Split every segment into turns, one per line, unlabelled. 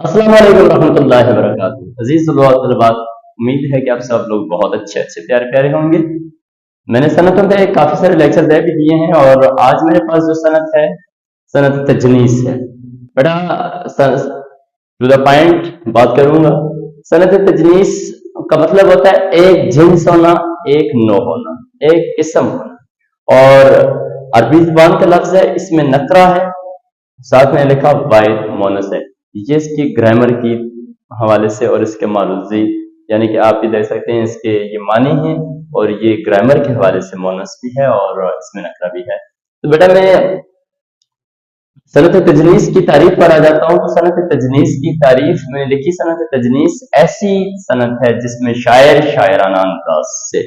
अस्सलाम वालेकुम रहमतुल्लाहि व बरकातुहू। अजीज तलबात, उम्मीद है कि आप सब लोग बहुत अच्छे प्यारे प्यारे होंगे। मैंने सनतों पे काफ़ी सारे लेक्चर दे भी दिए हैं और आज मेरे पास जो सनत है, सनत तजनीस है। बेटा टू द पॉइंट बात करूंगा। सनत तजनीस का मतलब होता है एक जिन्स होना, एक नो होना, एक किस्म होना। और अरबी जुबान का लफ्ज है, इसमें नकरा है, साथ में लिखा वाहिद मोनस है। ये इसकी ग्रामर की हवाले से और इसके मारूजी यानी कि आप भी देख सकते हैं इसके ये मानी है और ये ग्रामर के हवाले से मोनस भी है और इसमें नकरा भी है। तो बेटा मैं सनत तजनीस की तारीफ पर आ जाता हूँ। तो सनत तजनीस की तारीफ में लिखी, सनत तजनीस ऐसी सनत है जिसमें शायर शायराना अंदाज से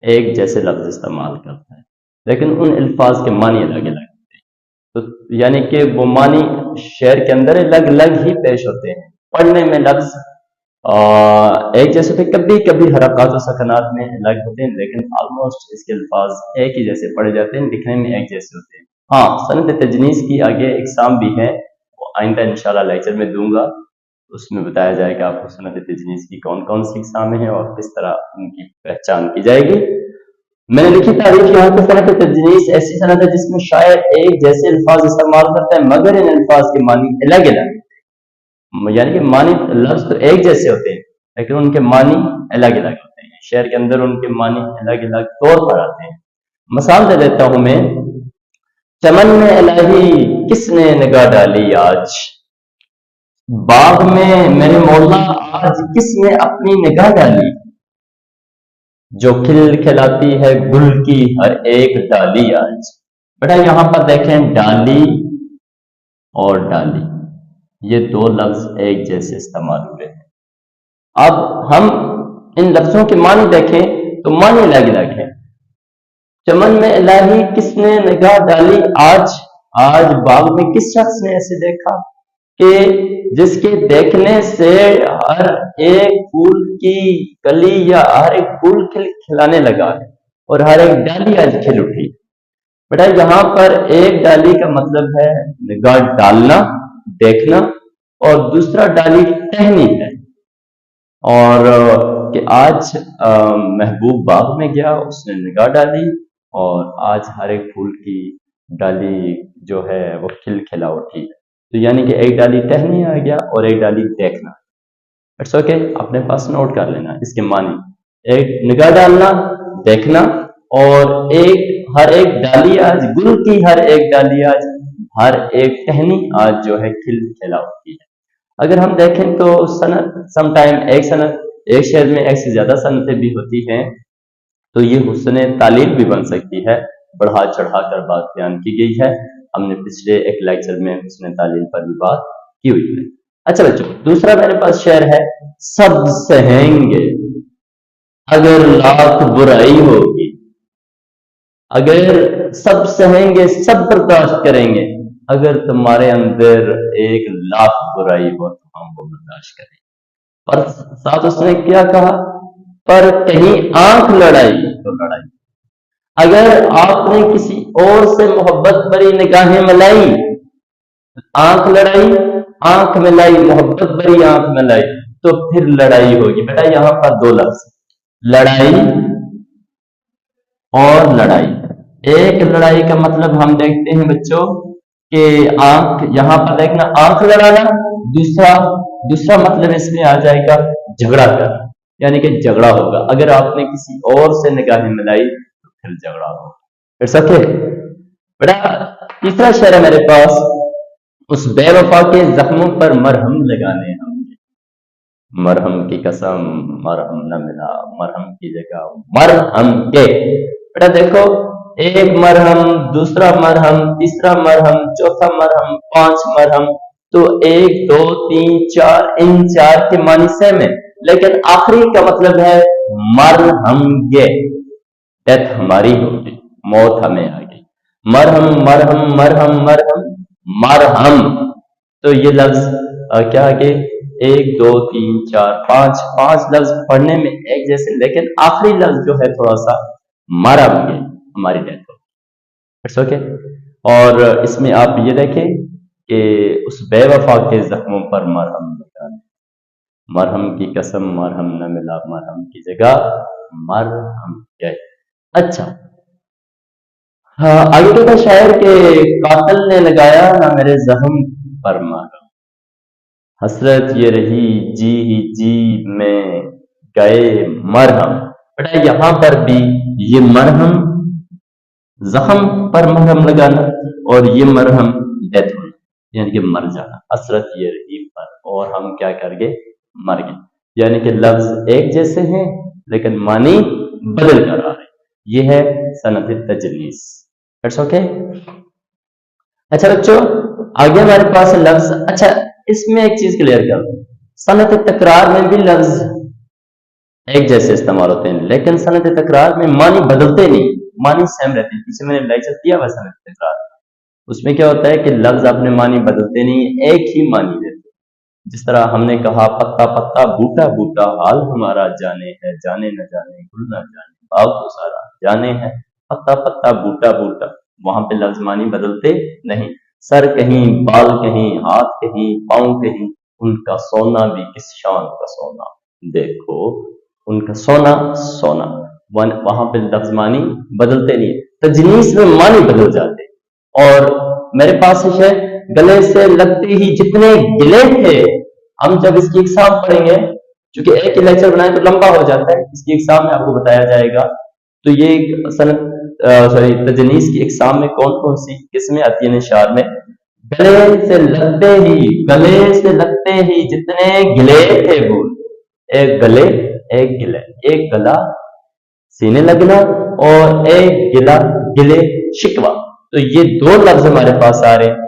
एक जैसे लफ्ज इस्तेमाल करता है, लेकिन उन अल्फाज के मानी अलग अलग। तो यानी कि वो मानी शेर के अंदर अलग अलग ही पेश होते हैं। पढ़ने में लफ्ज एक जैसे होते, कभी कभी हरकत और सकनात में अलग होते हैं, लेकिन ऑलमोस्ट इसके अल्फाज एक ही जैसे पढ़े जाते हैं, लिखने में एक जैसे होते हैं। हाँ, सनत तजनीस की आगे एग्जाम भी है, वो आइंदा इंशाल्लाह लेक्चर में दूंगा। उसमें बताया जाएगा आपको सनत तजनीस की कौन कौन सी एग्जाम है और किस तरह उनकी पहचान की जाएगी। मैंने लिखी तारीफ यहाँ पे सनत तजनीस ऐसी सनत है जिसमें शायर एक जैसे अल्फाज इस्तेमाल करता है, मगर इन अल्फाज के मानी अलग अलग, यानी कि मानी लफ्ज तो एक जैसे होते हैं लेकिन उनके मानी अलग अलग होते हैं। शेर के अंदर उनके मानी अलग अलग तौर पर आते हैं। मिसाल दे देता हूं मैं। चमन में इलाही किसने निगाह डाली आज, बाग में मेरे मौला आज किसने अपनी निगाह डाली, जो खिल खिलाती है गुल की हर एक डाली आज। बेटा यहां पर देखें, डाली और डाली ये दो लफ्ज एक जैसे इस्तेमाल हुए हैं। अब हम इन लफ्जों के मानी देखें तो मानी अलग अलग है। चमन में इलाही किसने निगाह डाली आज, आज बाग में किस शख्स ने ऐसे देखा कि जिसके देखने से हर एक फूल की कली या हर एक फूल खिलाने लगा है और हर एक डाली आज खिल उठी। बेटा यहाँ पर एक डाली का मतलब है निगाह डालना, देखना, और दूसरा डाली टहनी है। और कि आज महबूब बाग में गया, उसने निगाह डाली और आज हर एक फूल की डाली जो है वो खिल खिला उठी। तो यानी कि एक डाली टहनी आ गया और एक डाली देखना। इट्स ओके, अपने पास नोट कर लेना इसके मानी। एक निगाह डालना, देखना, और एक हर एक डाली आज गुल की हर एक डाली आज, हर एक टहनी आज जो है खिल खिला उठी है। अगर हम देखें तो सनत समटाइम एक सनत एक शेर में एक से ज्यादा सनतें भी होती हैं, तो ये हुस्न तालील भी बन सकती है। बढ़ा चढ़ा कर बात बयान की गई है, हमने पिछले एक लेक्चर में हुस्न तालील पर भी बात की हुई है। अच्छा बच्चों, दूसरा मेरे पास शेर है, सब सहेंगे अगर लाख बुराई होगी, अगर सब सहेंगे सब बर्दाश्त करेंगे, अगर तुम्हारे अंदर 1,00,000 बुराई हो तो हम वो बर्दाश्त करें। पर साथ उसने क्या कहा, पर कहीं आंख लड़ाई तो लड़ाई। अगर आपने किसी और से मोहब्बत भरी निगाहें मिलाई, आंख लड़ाई, आंख मिलाई, मोहब्बत भरी आंख मिलाई, तो फिर लड़ाई होगी। बेटा यहाँ पर दो लफ्ज, लड़ाई और लड़ाई। एक लड़ाई का मतलब हम देखते हैं बच्चों कि आंख, यहां पर देखना आंख लड़ाना, दूसरा मतलब इसमें आ जाएगा झगड़ा करना, यानी कि झगड़ा होगा। अगर आपने किसी और से निगाहें मिलाई तो फिर झगड़ा होगा। It's okay. बेटा तीसरा शेर है मेरे पास, उस बेवफा के जख्मों पर मरहम लगाने होंगे, मरहम की कसम मरहम न मिला, मरहम की जगह मरहम के। बेटा देखो, एक मरहम, दूसरा मरहम, तीसरा मरहम, चौथा मरहम, 5 मरहम, तो 1 2 3 4, इन 4 के मानी सेम है, लेकिन आखिरी का मतलब है मरहमगे, डेथ हमारी होगी, मौत हमें आ गई। मरहम मरहम मरहम मरहम मरहम, तो ये लफ्ज क्या आगे 1 2 3 4 5 लफ्ज पढ़ने में एक जैसे, लेकिन आखिरी लफ्ज जो है थोड़ा सा मरहमगे, हमारी डेथ हो। It's okay. और इसमें आप ये देखें کہ اس بے وفا کے زخموں پر مرہم لگانے، مرہم کی قسم مرہم نہ ملا، مرہم کی جگہ مرہم گئے۔ اچھا ہاں، آگے کہتا شاعر کے قاتل نے لگایا نہ میرے زخم پر مرہم، حسرت یہ رہی جی ہی جی میں گئے مرہم۔ بیٹا یہاں پر بھی یہ مرہم زخم پر مرہم لگانا اور یہ مرہم ڈیتھ ہونا، یعنی کہ مر جانا، حسرت یہ رہی پر، اور ہم کیا کر گئے؟ مر گئے، یعنی کہ لفظ ایک جیسے ہیں لیکن معنی بدل کر آ رہے، یہ ہے صنعت تجنیس۔ It's okay. اچھا بچوں آگے ہمارے پاس لفظ، اچھا اس میں ایک چیز کلیئر کر دوں، صنعت تکرار میں بھی لفظ ایک جیسے استعمال ہوتے ہیں لیکن صنعت تکرار میں معنی بدلتے نہیں، معنی سیم رہتے ہیں۔ پیچھے میں نے لیکچر دیا ہوا صنعت تکرار، اس میں کیا ہوتا ہے کہ لفظ اپنے معنی بدلتے نہیں، ایک ہی معنی دیتے۔ جس طرح ہم نے کہا پتا پتا بوٹا بوٹا حال ہمارا جانے ہے، جانے نہ جانے گل نہ جانے باغ تو سارا جانے ہے، پتا پتا بوٹا بوٹا، وہاں پہ لفظ معنی بدلتے نہیں، سر کہیں بال کہیں ہاتھ کہیں پاؤں کہیں، ان کا سونا بھی کس شان کا سونا، دیکھو ان کا سونا سونا، وہاں پہ لفظ معنی بدلتے نہیں، تجنیس میں معنی بدل جاتے۔ اور میرے پاس ہے گلے سے لگتے ہی جتنے گلے تھے، ہم جب اس کی اقسام پڑھیں گے، چونکہ ایک ہی لیکچر بنائیں تو لمبا ہو جاتا ہے، اس کی اقسام میں آپ کو بتایا جائے گا، تو یہ تجنیس کی اقسام میں کون کون سی قسمیں آتی ہیں اشعار میں؟ گلے سے لگتے ہی، گلے سے لگتے ہی جتنے گلے تھے وہ، ایک گلے ایک گلے، ایک گلا سینے لگنا اور ایک گلا گلے شکوا، تو یہ دو لفظ ہمارے پاس آ رہے ہیں۔